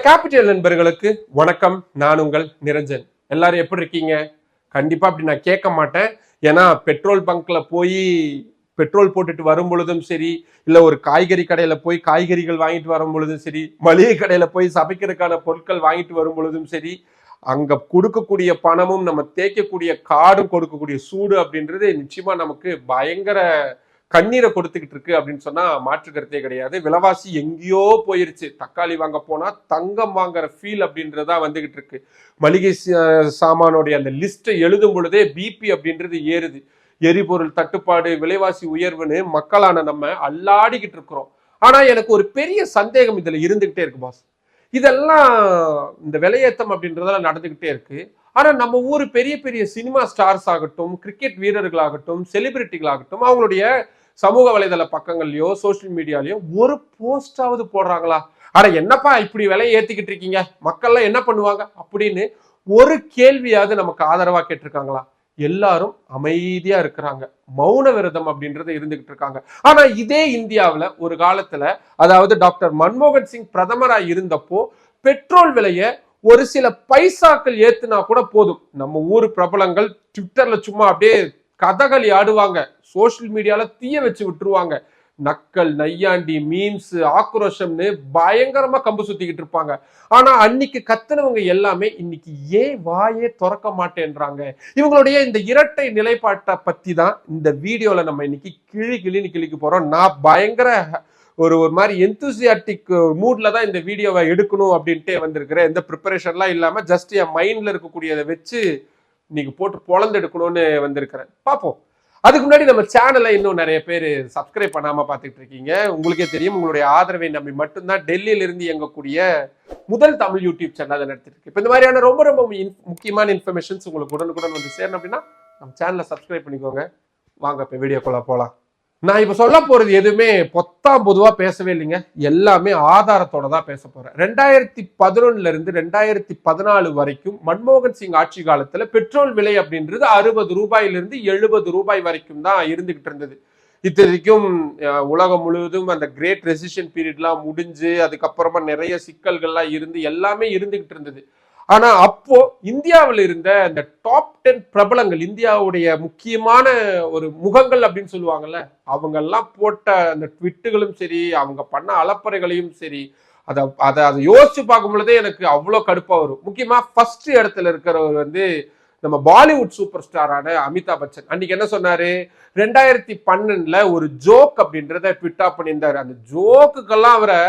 Capital நண்பர்களுக்கு வணக்கம். நான் உங்கள் நிரஞ்சன். எல்லாரும் எப்படி இருக்கீங்க? கண்டிப்பா அப்படி நான் கேட்க மாட்டேன். ஏன்னா பெட்ரோல் பங்க்ல போய் பெட்ரோல் போட்டுட்டு வரும் பொழுதும் சரி, இல்ல ஒரு காய்கறி கடையில போய் காய்கறிகள் வாங்கிட்டு வரும் பொழுதும் சரி, மளிகை கடையில போய் சமைக்கிறதுக்கான பொருட்கள் வாங்கிட்டு வரும் பொழுதும் சரி, அங்க கொடுக்கக்கூடிய பணமும் நம்ம தேய்க்கக்கூடிய காடும் கொடுக்கக்கூடிய சூடு அப்படின்றது நிச்சயமா நமக்கு பயங்கர கண்ணீரை கொடுத்துக்கிட்டு இருக்கு அப்படின்னு சொன்னா மாற்று கருத்தே கிடையாது. விலைவாசி எங்கேயோ போயிருச்சு. தக்காளி வாங்க போனா தங்கம் வாங்குற ஃபீல் அப்படின்றதா வந்துகிட்டு இருக்கு. மளிகை சாமானோடைய அந்த லிஸ்ட்டை எழுதும் பொழுதே பிபி அப்படின்றது ஏறுது. எரிபொருள் தட்டுப்பாடு, விலைவாசி உயர்வுன்னு மக்களான நம்ம அல்லாடிக்கிட்டு இருக்கிறோம். ஆனா எனக்கு ஒரு பெரிய சந்தேகம் இதுல இருந்துகிட்டே இருக்கு பாஸ். இதெல்லாம் இந்த விலையேற்றம் அப்படின்றதெல்லாம் நடந்துகிட்டே இருக்கு. ஆனா நம்ம ஊர் பெரிய பெரிய சினிமா ஸ்டார்ஸ் ஆகட்டும், கிரிக்கெட் வீரர்களாகட்டும், செலிபிரிட்டிகளாகட்டும், அவங்களுடைய சமூக வலைதள பக்கங்கள்லயோ சோசியல் மீடியாலயோ ஒரு போஸ்டாவது போடுறாங்களா? ஆனா என்னப்பா இப்படி விலையை ஏத்திக்கிட்டு இருக்கீங்க, மக்கள்லாம் என்ன பண்ணுவாங்க அப்படின்னு ஒரு கேள்வியாவது நமக்கு ஆதரவா கேட்டிருக்காங்களா? எல்லாரும் அமைதியா இருக்கிறாங்க. மௌன விரதம் அப்படின்றத இருந்துகிட்டு இருக்காங்க. ஆனா இதே இந்தியாவில ஒரு காலத்துல, அதாவது டாக்டர் மன்மோகன் சிங் பிரதமரா இருந்தப்போ பெட்ரோல் விலையை ஒரு சில பைசாக்கள் ஏத்துனா கூட போதும், நம்ம ஊர் பிரபலங்கள் ட்விட்டர்ல சும்மா அப்படியே கதகளி ஆடுவாங்க, சோசியல் மீடியால தீய வச்சு விட்டுருவாங்க. நக்கல், நையாண்டி, மீம்ஸ், ஆக்ரோஷம்னு பயங்கரமா கம்பு சுத்திக்கிட்டு இருப்பாங்க. ஆனா அன்னைக்கு கத்துனவங்க எல்லாமே இன்னைக்கு ஏன் வாயே திறக்க மாட்டேன்றாங்க? இவங்களுடைய இந்த இரட்டை நிலைப்பாட்டை பத்தி தான் இந்த வீடியோல நம்ம இன்னைக்கு கிழின்னு கிழிக்க போறோம். நான் பயங்கர ஒரு மாதிரி எந்தூசியாட்டிக் மூட்ல தான் இந்த வீடியோவை எடுக்கணும் அப்படின்ட்டே வந்திருக்கிறேன். எந்த ப்ரிப்பரேஷன்லாம் இல்லாம ஜஸ்ட் என் மைண்ட்ல இருக்கக்கூடியதை வச்சு இன்னைக்கு போட்டு பொழந்து எடுக்கணும்னு வந்திருக்கிறேன். பார்ப்போம். அதுக்கு முன்னாடி நம்ம சேனலை இன்னும் நிறைய பேர் சப்ஸ்கிரைப் பண்ணாம பார்த்துட்டு இருக்கீங்க. உங்களுக்கே தெரியும், உங்களுடைய ஆதரவை நம்பி மட்டும்தான் டெல்லியில இருந்து இயங்கக்கூடிய முதல் தமிழ் யூடியூப் சேனல் நடத்திட்டு இருக்கு. இப்போ இந்த மாதிரியான ரொம்ப ரொம்ப முக்கியமான இன்ஃபர்மேஷன்ஸ் உங்களுக்கு உடனுக்குடன் வந்து சேரணும் அப்படின்னா நம்ம சேனலை சப்ஸ்கிரைப் பண்ணிக்கோங்க. வாங்க இப்போ வீடியோக்குள்ள போகலாம். நான் இப்ப சொல்ல போறது எதுவுமே பொதுவா பேசவே இல்லைங்க. எல்லாமே ஆதாரத்தோட தான் பேச போறேன். 2011 இருந்து 2014 வரைக்கும் மன்மோகன் சிங் ஆட்சி காலத்துல பெட்ரோல் விலை அப்படின்றது 60 ரூபாயிலிருந்து 70 ரூபாய் வரைக்கும் தான் இருந்துகிட்டு இருந்தது. இத்தனைக்கும் உலகம் முழுவதும் அந்த கிரேட் ரெசிஷன் பீரியட்லாம் முடிஞ்சு அதுக்கப்புறமா நிறைய சிக்கல்கள்லாம் இருந்து எல்லாமே இருந்துகிட்டு இருந்தது. ஆனா அப்போ இந்தியாவில் இருந்த இந்த டாப் 10 பிரபலங்கள், இந்தியாவுடைய முக்கியமான ஒரு முகங்கள் அப்படின்னு சொல்லுவாங்கல்ல, அவங்க எல்லாம் போட்ட அந்த ட்விட்டுகளும் சரி, அவங்க பண்ண அலப்பறைகளையும் சரி, அதை யோசிச்சு பார்க்கும் பொழுதே எனக்கு அவ்வளோ கடுப்பா வரும். முக்கியமா ஃபர்ஸ்ட் இடத்துல இருக்கிறவர் வந்து நம்ம பாலிவுட் சூப்பர் ஸ்டாரான அமிதாப் பச்சன். அன்னைக்கு என்ன சொன்னாரு, 2012 ஒரு ஜோக் அப்படின்றத ட்விட்டா பண்ணியிருந்தாரு. அந்த ஜோக்குக்கெல்லாம் அவரை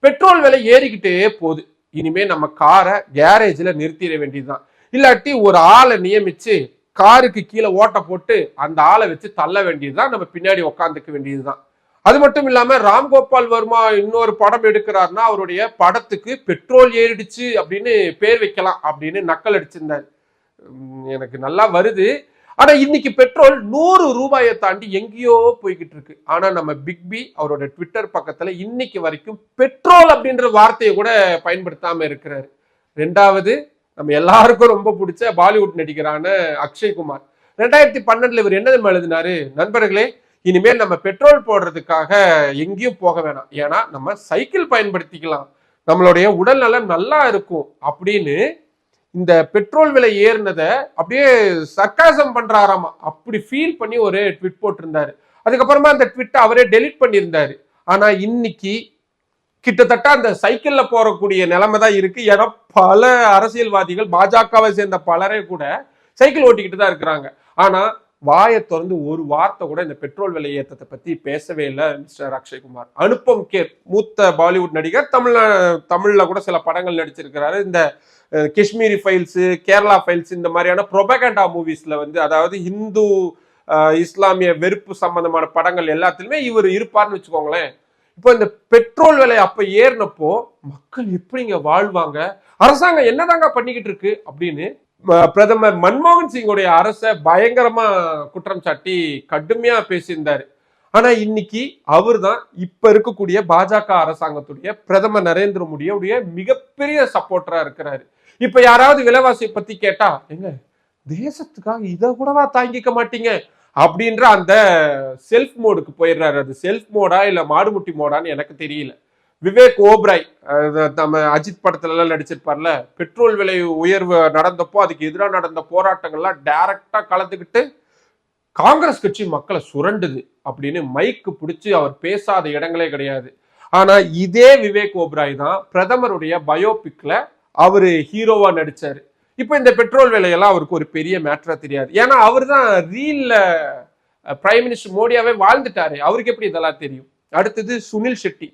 பெட்ரோல் விலை ஏறிக்கிட்டே போகுது, இனிமே நம்ம காரை கேரேஜ்ல நிறுத்திட வேண்டியதுதான், இல்லாட்டி ஒரு ஆளை நியமிச்சு காருக்கு கீழே ஓட்ட போட்டு அந்த ஆளை வச்சு தள்ள வேண்டியதுதான், நம்ம பின்னாடி உக்காந்துக்க வேண்டியதுதான். அது மட்டும் இல்லாம ராம்கோபால் வர்மா இன்னொரு படம் எடுக்கிறாருன்னா அவருடைய படத்துக்கு பெட்ரோல் ஏறிடுச்சு அப்படின்னு பேர் வைக்கலாம் அப்படின்னு நக்கல் அடிச்சிருந்தாரு. எனக்கு நல்லா வருது. ஆனா இன்னைக்கு பெட்ரோல் 100 ரூபாயை தாண்டி எங்கேயோ போய்கிட்டு இருக்கு. ஆனா நம்ம பிக் பி அவரோட ட்விட்டர் பக்கத்துல இன்னைக்கு வரைக்கும் பெட்ரோல் அப்படின்ற வார்த்தையை கூட பயன்படுத்தாம இருக்கிறாரு. ரெண்டாவது, நம்ம எல்லாருக்கும் ரொம்ப பிடிச்ச பாலிவுட் நடிகரான அக்ஷய் குமார் 2012 இவர் என்ன எழுதினாரு, நண்பர்களே இனிமேல் நம்ம பெட்ரோல் போடுறதுக்காக எங்கேயும் போக வேணாம், ஏன்னா நம்ம சைக்கிள் பயன்படுத்திக்கலாம், நம்மளுடைய உடல் நலம் நல்லா இருக்கும் அப்படின்னு இந்த பெட்ரோல் விலை ஏறினதை அப்படியே சர்க்காசம் பண்றாராமா, அப்படி ஃபீல் பண்ணி ஒரு ட்விட் போட்டிருந்தாரு. அதுக்கப்புறமா அந்த ட்விட்டை அவரே டெலிட் பண்ணியிருந்தாரு. ஆனா இன்னைக்கு கிட்டத்தட்ட அந்த சைக்கிள்ல போறக்கூடிய நிலைமை தான் இருக்கு. ஏன்னா பல அரசியல்வாதிகள், பாஜகவை சேர்ந்த பலரே கூட சைக்கிள் ஓட்டிக்கிட்டு தான் இருக்கிறாங்க. ஆனா வாயை திறந்து ஒரு வார்த்தை கூட இந்த பெட்ரோல் விலை ஏற்றத்தை பத்தி பேசவே இல்லை மிஸ்டர் அக்ஷய்குமார். அனுப்பம் கேர், மூத்த பாலிவுட் நடிகர், தமிழ்ல கூட சில படங்கள் நடிச்சிருக்கிறாரு. இந்த காஷ்மீரி ஃபைல்ஸ், கேரளா ஃபைல்ஸ், இந்த மாதிரியான ப்ரொபகண்டா மூவிஸ்ல வந்து, அதாவது இந்து இஸ்லாமிய வெறுப்பு சம்பந்தமான படங்கள் எல்லாத்திலுமே இவர் இருப்பார்னு வச்சுக்கோங்களேன். இப்போ இந்த பெட்ரோல் விலை அப்ப ஏறினப்போ மக்கள் எப்படிங்க வாழ்வாங்க, அரசாங்கம் என்னதாங்க பண்ணிக்கிட்டு இருக்கு அப்படின்னு பிரதமர் மன்மோகன் சிங்கோடைய அரசை பயங்கரமா குற்றம் சாட்டி கடுமையா பேசியிருந்தாரு. ஆனா இன்னைக்கு அவர் தான் இப்ப இருக்கக்கூடிய பாஜக அரசாங்கத்துடைய பிரதமர் நரேந்திர மோடியுடைய மிகப்பெரிய சப்போர்ட்டரா இருக்கிறாரு. இப்ப யாராவது விலைவாசியை பத்தி கேட்டா, எங்க தேசத்துக்காக இதை கூடவா தாங்கிக்க மாட்டீங்க அப்படின்ற அந்த செல்ஃப் மோடுக்கு போயிடுறாரு. அது செல்ஃப் மோடா இல்ல மாடுமுட்டி மோடான்னு எனக்கு தெரியல. விவேக் ஓப்ராய் நம்ம அஜித் படத்துல எல்லாம் நடிச்சிருப்பார்ல, பெட்ரோல் விலை உயர்வு நடந்தப்போ அதுக்கு எதிராக நடந்த போராட்டங்கள்லாம் டைரக்டா கலந்துக்கிட்டு காங்கிரஸ் கட்சி மக்களை சுரண்டுது அப்படின்னு மைக்கு பிடிச்சி அவர் பேசாத இடங்களே கிடையாது. ஆனா இதே விவேக் ஓப்ராய் தான் பிரதமருடைய பயோபிக்ல அவரு ஹீரோவா நடிச்சாரு. இப்ப இந்த பெட்ரோல் விலையெல்லாம் அவருக்கு ஒரு பெரிய மேட்டரா தெரியாது. ஏன்னா அவர் தான் ரீல்ல பிரைம் மினிஸ்டர் மோடியாவே வாழ்ந்துட்டாரு. அவருக்கு எப்படி இதெல்லாம் தெரியும்? அடுத்தது சுனில் ஷெட்டி.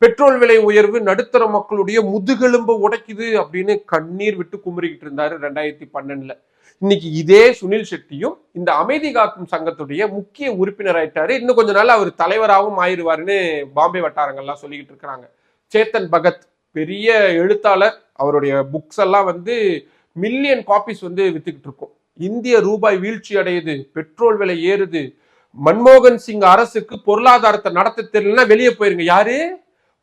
பெட்ரோல் விலை உயர்வு நடுத்தர மக்களுடைய முதுகெலும்பு உடைக்குது அப்படின்னு கண்ணீர் விட்டு குமுறிக்கிட்டு இருந்தாரு 2012. இன்னைக்கு இதே சுனில் ஷெட்டியும் இந்த அமைதி காக்கும் சங்கத்துடைய முக்கிய உறுப்பினர் ஆயிட்டாரு. இன்னும் கொஞ்ச நாள் அவர் தலைவராகவும் ஆயிடுவாருன்னு பாம்பே வட்டாரங்கள்லாம் சொல்லிக்கிட்டு இருக்கிறாங்க. சேத்தன் பகத் பெரிய எழுத்தாளர், அவருடைய புக்ஸ் எல்லாம் மில்லியன் காப்பீஸ் வித்துக்கிட்டு இருக்கும். இந்திய ரூபாய் வீழ்ச்சி அடையுது, பெட்ரோல் விலை ஏறுது, மன்மோகன் சிங் அரசுக்கு பொருளாதாரத்தை நடத்த தெரியலன்னா வெளியே போயிருங்க. யாரு?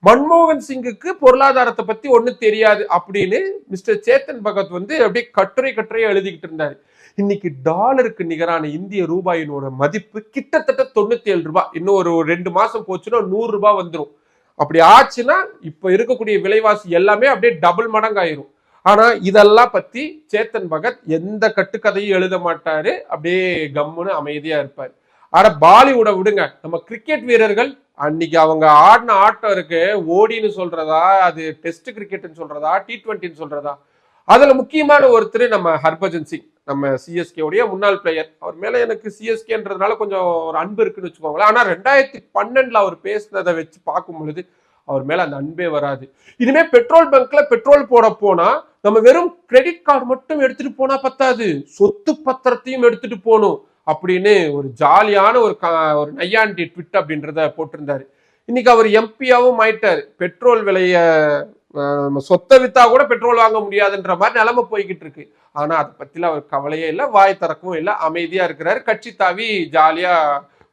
மன்மோகன் சிங்குக்கு பொருளாதாரத்தை பத்தி ஒண்ணும் தெரியாது அப்படின்னு மிஸ்டர் சேத்தன் பகத் அப்படியே கட்டுரையா எழுதிக்கிட்டு இருந்தாரு. இன்னைக்கு டாலருக்கு நிகரான இந்திய ரூபாயினோட மதிப்பு கிட்டத்தட்ட 97 ரூபாய். இன்னும் ஒரு 2 மாசம் போச்சுன்னா 100 ரூபாய் வந்துடும். அப்படி ஆச்சுன்னா இப்ப இருக்கக்கூடிய விலைவாசி எல்லாமே அப்படியே டபுள் மடங்காயிரும். ஆனா இதெல்லாம் பத்தி சேத்தன் பகத் எந்த கட்டுக்கதையும் எழுத மாட்டாரு. அப்படியே கம்முன்னு அமைதியா இருப்பாரு. ஆனா பாலிவுட விடுங்க, நம்ம கிரிக்கெட் வீரர்கள் அன்னைக்கு அவங்க ஆடின ஆட்டம் இருக்கு, ஓடின்னு சொல்றதா, அது டெஸ்ட் கிரிக்கெட்னு சொல்றதா, T20 சொல்றதா, அதுல முக்கியமான ஒருத்தர் நம்ம ஹர்பஜன் சிங், நம்ம சிஎஸ்கே உடைய முன்னாள் பிளேயர். அவர் மேல எனக்கு சிஎஸ்கேன்றதுனால கொஞ்சம் ஒரு அன்பு இருக்குன்னு வச்சுக்கோங்களேன். ஆனா 2012 அவர் பேசினதை வச்சு பார்க்கும் பொழுது அவர் மேல அந்த அன்பே வராது. இனிமே பெட்ரோல் பங்க்ல பெட்ரோல் போட போனா நம்ம வெறும் கிரெடிட் கார்டு மட்டும் எடுத்துட்டு போனா பத்தாது, சொத்து பத்திரத்தையும் எடுத்துட்டு போகணும் அப்படின்னு ஒரு ஜாலியான ஒரு நையாண்டி ட்விட் அப்படின்றத போட்டிருந்தாரு. இன்னைக்கு அவர் எம்பியாவும் ஆயிட்டாரு. பெட்ரோல் விலைய சொத்தை வித்தா கூட பெட்ரோல் வாங்க முடியாதுன்ற மாதிரி நிலைமை போய்கிட்டு இருக்கு. ஆனா அதை பத்தில அவர் கவலையே இல்லை, வாய் திறக்கவும் இல்லை, அமைதியா இருக்கிறாரு. கட்சி தாவி ஜாலியா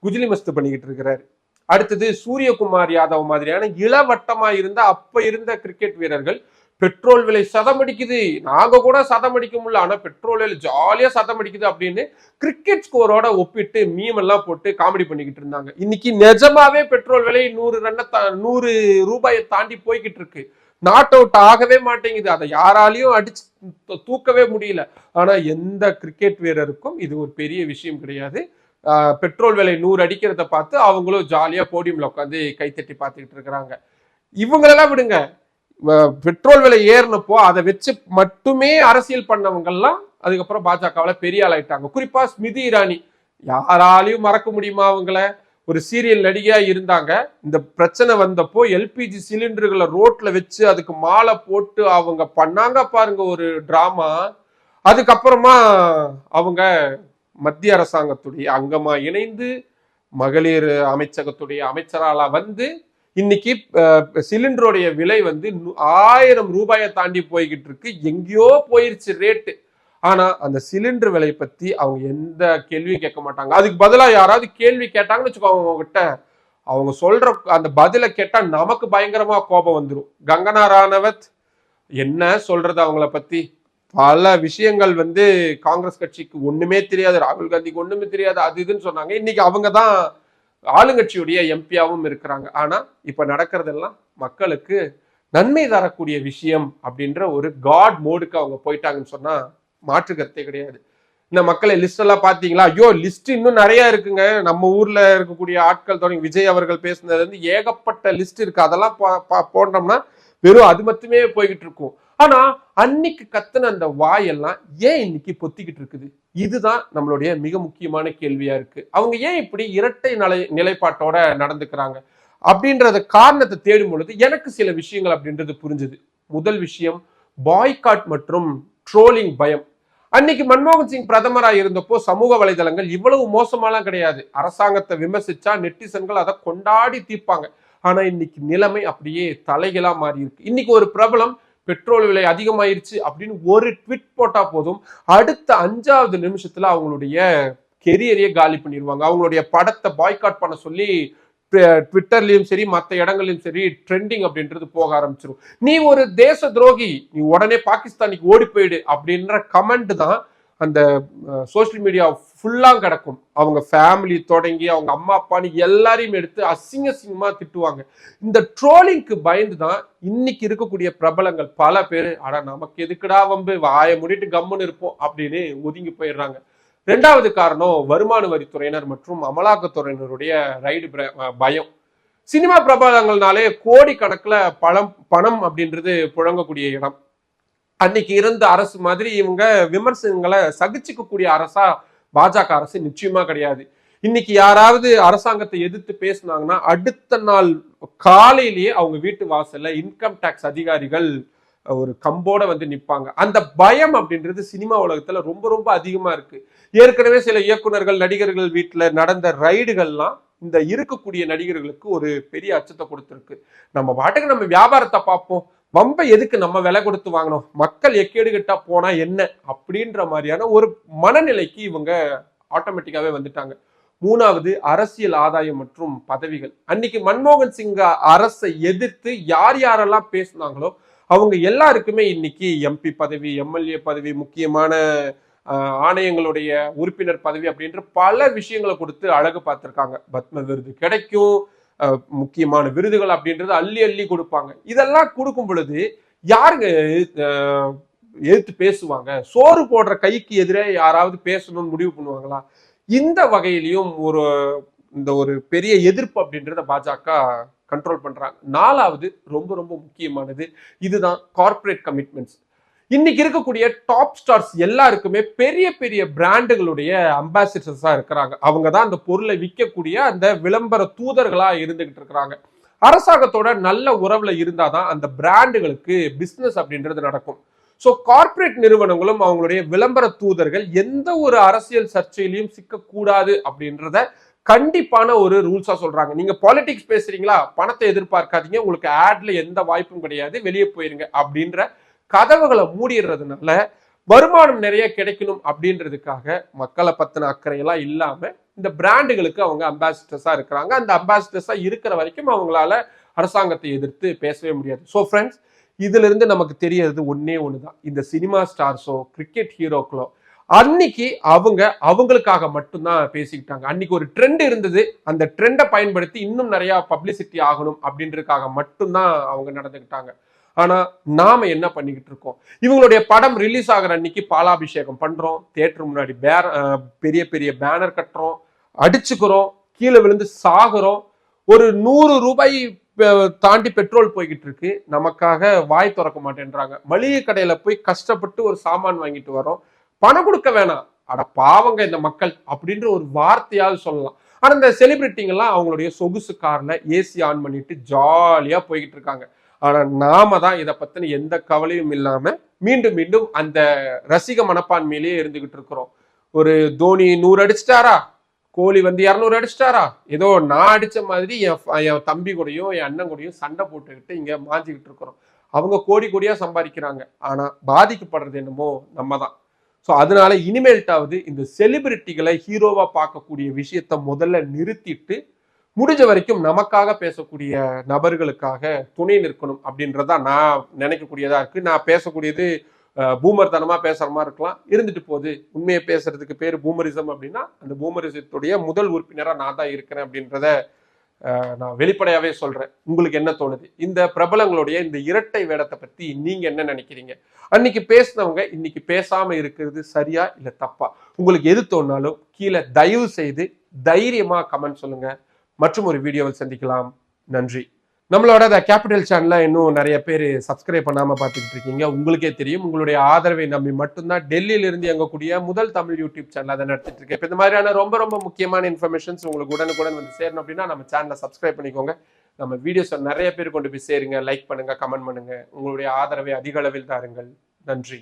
குஜிலி மஸ்து பண்ணிக்கிட்டு இருக்கிறாரு. அடுத்தது சூரியகுமார் யாதவ் மாதிரியான இளவட்டமா இருந்த அப்ப இருந்த கிரிக்கெட் வீரர்கள் பெட்ரோல் விலை சதம் அடிக்குது, நாங்க கூட சதம் அடிக்க முடியல, ஆனா பெட்ரோல் விலை ஜாலியா சதம் அடிக்குது அப்படின்னு கிரிக்கெட் ஸ்கோரோட ஒப்பிட்டு மீம் எல்லாம் போட்டு காமெடி பண்ணிக்கிட்டு இருந்தாங்க. இன்னைக்கு நிஜமாவே பெட்ரோல் விலை 100 ரூபாயை தாண்டி போய்கிட்டு இருக்கு. நாட் அவுட் ஆகவே மாட்டேங்குது, அதை யாராலையும் அடிச்சு தூக்கவே முடியல. ஆனா எந்த கிரிக்கெட் வீரருக்கும் இது ஒரு பெரிய விஷயம் கிடையாது. பெட்ரோல் விலை 100 அடிக்கிறத பார்த்து அவங்களும் ஜாலியா போடியம்ல உட்காந்து கைத்தட்டி பார்த்துக்கிட்டு இருக்கிறாங்க. இவங்களெல்லாம் விடுங்க, பெட்ரோல் விலை ஏறினப்போ அதை வச்சு மட்டுமே அரசியல் பண்ணவங்க எல்லாம் அதுக்கப்புறம் பாஜகவில் பெரிய ஆள் ஆயிட்டாங்க. குறிப்பா ஸ்மிருதி இரானி, யாராலையும் மறக்க முடியுமா அவங்கள? ஒரு சீரியல் நடிகையா இருந்தாங்க. இந்த பிரச்சனை வந்தப்போ எல்பிஜி சிலிண்டர்களை ரோட்ல வச்சு அதுக்கு மாலை போட்டு அவங்க பண்ணாங்க பாருங்க ஒரு டிராமா. அதுக்கப்புறமா அவங்க மத்திய அரசாங்கத்துடைய அங்கமா இணைந்து மகளிர் அமைச்சகத்துடைய அமைச்சரால இன்னைக்கு சிலிண்டருடைய விலை 1000 ரூபாயை தாண்டி போய்கிட்டு இருக்கு. எங்கேயோ போயிருச்சு ரேட்டு. ஆனா அந்த சிலிண்டர் விலை பத்தி அவங்க எந்த கேள்வியும் கேட்க மாட்டாங்க. அதுக்கு பதிலா யாராவது கேள்வி கேட்டாங்கன்னு வச்சுக்கோங்க, அவங்ககிட்ட அவங்க சொல்ற அந்த பதில கேட்டா நமக்கு பயங்கரமா கோபம் வந்துடும். கங்கனா ராணவத் என்ன சொல்றது அவங்கள பத்தி? பல விஷயங்கள் காங்கிரஸ் கட்சிக்கு ஒண்ணுமே தெரியாது, ராகுல் காந்திக்கு ஒண்ணுமே தெரியாது, அது இதுன்னு சொன்னாங்க. இன்னைக்கு அவங்க தான் ஆளுங்கட்சியுடைய எம்பியாவும் இருக்கிறாங்க. ஆனா இப்ப நடக்கிறதெல்லாம் மக்களுக்கு நன்மை தரக்கூடிய விஷயம் அப்படின்ற ஒரு காட் மோடுக்கு அவங்க போயிட்டாங்கன்னு சொன்னா மாற்று கருத்தே கிடையாது. இந்த மக்களை லிஸ்ட் எல்லாம் பாத்தீங்களா? ஐயோ லிஸ்ட் இன்னும் நிறைய இருக்குங்க. நம்ம ஊர்ல இருக்கக்கூடிய ஆட்கள் தொடங்கி விஜய் அவர்கள் பேசுனது ஏகப்பட்ட லிஸ்ட் இருக்கு. அதெல்லாம் போனோம்னா வெறும் அது மட்டுமே போய்கிட்டு இருக்கும். ஆனா அன்னைக்கு கத்துன அந்த வாயெல்லாம் ஏன் இன்னைக்கு பொத்திக்கிட்டு இருக்குது? இதுதான் நம்மளுடைய மிக முக்கியமான கேள்வியா இருக்கு. அவங்க ஏன் இப்படி இரட்டை நிலைப்பாட்டோட நடந்துக்கிறாங்க அப்படின்றத காரணத்தை தேடும் பொழுது எனக்கு சில விஷயங்கள் அப்படின்றது புரிஞ்சுது. முதல் விஷயம், பாய்காட் மற்றும் ட்ரோலிங் பயம். அன்னைக்கு மன்மோகன் சிங் பிரதமராக இருந்தப்போ சமூக வலைதளங்கள் இவ்வளவு மோசமாலாம் கிடையாது. அரசாங்கத்தை விமர்சிச்சா நெட்டிசன்கள் அதை கொண்டாடி தீர்ப்பாங்க. ஆனா இன்னைக்கு நிலைமை அப்படியே தலைகளா மாறி இருக்கு. இன்னைக்கு ஒரு பிரபலம் பெட்ரோல் விலை அதிகமாயிருச்சு அப்படின்னு ஒரு ட்விட் போட்டா போதும், அடுத்த 5வது நிமிஷத்துல அவங்களுடைய கெரியரையே காலி பண்ணிடுவாங்க. அவங்களுடைய படத்தை பாய்காட் பண்ண சொல்லி ட்விட்டர்லயும் சரி மற்ற இடங்கள்லயும் சரி ட்ரெண்டிங் அப்படின்றது போக ஆரம்பிச்சிடும். நீ ஒரு தேச துரோகி, நீ உடனே பாகிஸ்தானுக்கு ஓடி போயிடு அப்படின்ற கமெண்ட் தான் அந்த சோசியல் மீடியா ஃபுல்லா கிடக்கும். அவங்க ஃபேமிலி தொடங்கி அவங்க அம்மா அப்பான்னு எல்லாரையும் எடுத்து அசிங்கமா திட்டுவாங்க. இந்த ட்ரோலிங்க்கு பயந்து தான் இன்னைக்கு இருக்கக்கூடிய பிரபலங்கள் பல பேர் ஆனா நமக்கு எதுக்குடா வம்பு, வாயை மூடிட்டு கம்முன்னு இருப்போம் அப்படின்னு ஒதுங்கி போயிடுறாங்க. ரெண்டாவது காரணம் வருமான வரித்துறையினர் மற்றும் அமலாக்கத்துறையினருடைய ரைடு பயம். சினிமா பிரபலங்கள்னாலே கோடி கணக்குல பணம் அப்படின்றது புழங்கக்கூடிய இடம். அன்னைக்கு இருந்த அரசு மாதிரி இவங்க விமர்சனங்களை சகிச்சுக்கக்கூடிய அரசா பாஜக அரசு நிச்சயமா கிடையாது. இன்னைக்கு யாராவது அரசாங்கத்தை எதிர்த்து பேசினாங்கன்னா அடுத்த நாள் காலையிலேயே அவங்க வீட்டு வாசல்ல இன்கம் டாக்ஸ் அதிகாரிகள் ஒரு கம்போட வந்து நிற்பாங்க. அந்த பயம் அப்படின்றது சினிமா உலகத்துல ரொம்ப ரொம்ப அதிகமா இருக்கு. ஏற்கனவே சில இயக்குனர்கள் நடிகர்கள் வீட்டுல நடந்த ரைடுகள்லாம் இந்த இருக்கக்கூடிய நடிகர்களுக்கு ஒரு பெரிய அச்சத்தை கொடுத்துருக்கு. நம்ம பாட்டுக்கு நம்ம வியாபாரத்தை பார்ப்போம், வம்பை எதுக்கு நம்ம விலை கொடுத்து வாங்கணும், மக்கள் எக்கேடு கிட்டா போனா என்ன அப்படின்ற மாதிரியான ஒரு மனநிலைக்கு இவங்க ஆட்டோமேட்டிக்காவே வந்துட்டாங்க. மூணாவது அரசியல் ஆதாயம் மற்றும் பதவிகள். அன்னைக்கு மன்மோகன் சிங் அரசை எதிர்த்து யார் யாரெல்லாம் பேசினாங்களோ அவங்க எல்லாருக்குமே இன்னைக்கு எம்பி பதவி, எம்எல்ஏ பதவி, முக்கியமான ஆணையங்களுடைய உறுப்பினர் பதவி அப்படின்ற பல விஷயங்களை கொடுத்து அழகு பார்த்திருக்காங்க. பத்ம விருது கிடைக்கும், முக்கியமான விருதுகள் அப்படின்றது அள்ளி அள்ளி கொடுப்பாங்க. இதெல்லாம் கொடுக்கும் பொழுது யாருங்க எதிர்த்து பேசுவாங்க? சோறு போடுற கைக்கு எதிரே யாராவது பேசணும்னு முடிவு பண்ணுவாங்களா? இந்த வகையிலையும் ஒரு பெரிய எதிர்ப்பு அப்படின்றத பாஜக கண்ட்ரோல் பண்றாங்க. நாலாவது ரொம்ப ரொம்ப முக்கியமானது இதுதான், கார்பரேட் கமிட்மெண்ட்ஸ். இன்னைக்கு இருக்கக்கூடிய டாப் ஸ்டார்ஸ் எல்லாருக்குமே பெரிய பெரிய பிராண்டுகளுடைய அம்பாசிடர்ஸா இருக்கிறாங்க. அவங்க தான் அந்த பொருளை விற்கக்கூடிய அந்த விளம்பர தூதர்களா இருந்துகிட்டு இருக்கிறாங்க. அரசாங்கத்தோட நல்ல உறவுல இருந்தாதான் அந்த பிராண்டுகளுக்கு பிசினஸ் அப்படின்றது நடக்கும். ஸோ கார்பரேட் நிறுவனங்களும் அவங்களுடைய விளம்பர தூதர்கள் எந்த ஒரு அரசியல் சர்ச்சையிலையும் சிக்கக்கூடாது அப்படின்றத கண்டிப்பான ஒரு ரூல்ஸா சொல்றாங்க. நீங்க பாலிடிக்ஸ் பேசுறீங்களா, பணத்தை எதிர்பார்க்காதீங்க, உங்களுக்கு ஆட்ல எந்த வாய்ப்பும் கிடையாது, வெளியே போயிருங்க அப்படின்ற கதவுகளை மூடிடுறதுனால வருமானம் நிறைய கிடைக்கணும் அப்படின்றதுக்காக மக்களை பத்தின அக்கறையெல்லாம் இல்லாம இந்த பிராண்டுகளுக்கு அவங்க அம்பாசிடர்ஸா இருக்கிறாங்க. அந்த அம்பாசிடர்ஸா இருக்கிற வரைக்கும் அவங்களால அரசாங்கத்தை எதிர்த்து பேசவே முடியாது. ஸோ ஃப்ரெண்ட்ஸ், இதுல இருந்து நமக்கு தெரியறது ஒன்னே ஒண்ணுதான், இந்த சினிமா ஸ்டார்ஸோ கிரிக்கெட் ஹீரோக்களோ அன்னைக்கு அவங்களுக்காக மட்டும்தான் பேசிக்கிட்டாங்க. அன்னைக்கு ஒரு ட்ரெண்ட் இருந்தது, அந்த ட்ரெண்டை பயன்படுத்தி இன்னும் நிறைய பப்ளிசிட்டி ஆகணும் அப்படின்றதுக்காக மட்டும்தான் அவங்க நடந்துக்கிட்டாங்க. ஆனா நாம என்ன பண்ணிக்கிட்டு இருக்கோம்? இவங்களுடைய படம் ரிலீஸ் ஆகிற அன்னைக்கு பாலாபிஷேகம் பண்றோம், தியேட்டர் முன்னாடி பெரிய பெரிய பேனர் கட்டுறோம், அடிச்சுக்கிறோம், கீழே விழுந்து சாகுறோம். ஒரு 100 ரூபாய் தாண்டி பெட்ரோல் போய்கிட்டு இருக்கு, நமக்காக வாய் திறக்க மாட்டேன்றாங்க. மளிகை கடையில போய் கஷ்டப்பட்டு ஒரு சாமான் வாங்கிட்டு வரோம், பணம் கொடுக்க வேணாம், அட பாவங்க இந்த மக்கள் அப்படின்ற ஒரு வார்த்தையாவது சொல்லலாம். ஆனா இந்த செலிபிரிட்டிங்கெல்லாம் அவங்களுடைய சொகுசு கார்ல ஏசி ஆன் பண்ணிட்டு ஜாலியா போய்கிட்டு இருக்காங்க. ஆனா நாம தான் இதை பத்தின எந்த கவலையும் இல்லாம மீண்டும் மீண்டும் அந்த ரசிக மனப்பான்மையிலேயே இருந்துகிட்டு இருக்கிறோம். ஒரு தோனி 100 அடிச்சிட்டாரா, கோலி வந்து 200 அடிச்சிட்டாரா, ஏதோ நான் அடிச்ச மாதிரி என் தம்பி கூடயும் என் அண்ணன் கூடயும் சண்டை போட்டுக்கிட்டு இங்க மாஞ்சிக்கிட்டு இருக்கிறோம். அவங்க கோடி கோடியா சம்பாதிக்கிறாங்க, ஆனா பாதிக்கப்படுறது என்னமோ நம்ம தான். ஸோ அதனால இனிமேல்ட்டாவது இந்த செலிபிரிட்டிகளை ஹீரோவா பார்க்கக்கூடிய விஷயத்த முதல்ல நிறுத்திட்டு முடிஞ்ச வரைக்கும் நமக்காக பேசக்கூடிய நபர்களுக்காக துணை நிற்கணும் அப்படின்றதா நான் நினைக்கக்கூடியதா இருக்கு. நான் பேசக்கூடியது பூமர் தனமா பேசுற மாதிரி இருக்கலாம், இருந்துட்டு போகுது. உண்மையை பேசுறதுக்கு பேர் பூமரிசம் அப்படின்னா அந்த பூமரிசத்துடைய முதல் உறுப்பினரா நான் தான் இருக்கிறேன் அப்படின்றத நான் வெளிப்படையாவே சொல்றேன். உங்களுக்கு என்ன தோணுது? இந்த பிரபலங்களுடைய இந்த இரட்டை வேடத்தை பத்தி நீங்க என்ன நினைக்கிறீங்க? அன்னைக்கு பேசினவங்க இன்னைக்கு பேசாம இருக்கிறது சரியா இல்ல தப்பா? உங்களுக்கு எது தோணுனாலும் கீழே தயவு செய்து தைரியமா கமெண்ட் சொல்லுங்க. மற்றும் ஒரு வீடியோவில் சந்திக்கலாம். நன்றி. நம்மளோட த கேபிட்டல் சேனல்ல இன்னும் நிறைய பேர் சப்ஸ்கிரைப் பண்ணாம பார்த்துக்கிட்டு இருக்கீங்க. உங்களுக்கே தெரியும், உங்களுடைய ஆதரவை நம்பி மட்டும்தான் டெல்லியில இருந்து இயங்கக்கூடிய முதல் தமிழ் யூடியூப் சேனல் அதை நடத்திட்டு இருக்கேன். இப்போ இந்த மாதிரியான ரொம்ப ரொம்ப முக்கியமான இன்ஃபர்மேஷன்ஸ் உங்களுக்கு உடனுக்குடன் வந்து சேரணும் அப்படின்னா நம்ம சேனலை சப்ஸ்கிரைப் பண்ணிக்கோங்க. நம்ம வீடியோஸை நிறைய பேர் கொண்டு போய் சேருங்க, லைக் பண்ணுங்க, கமெண்ட் பண்ணுங்க. உங்களுடைய ஆதரவை அதிக அளவில் தாருங்கள். நன்றி.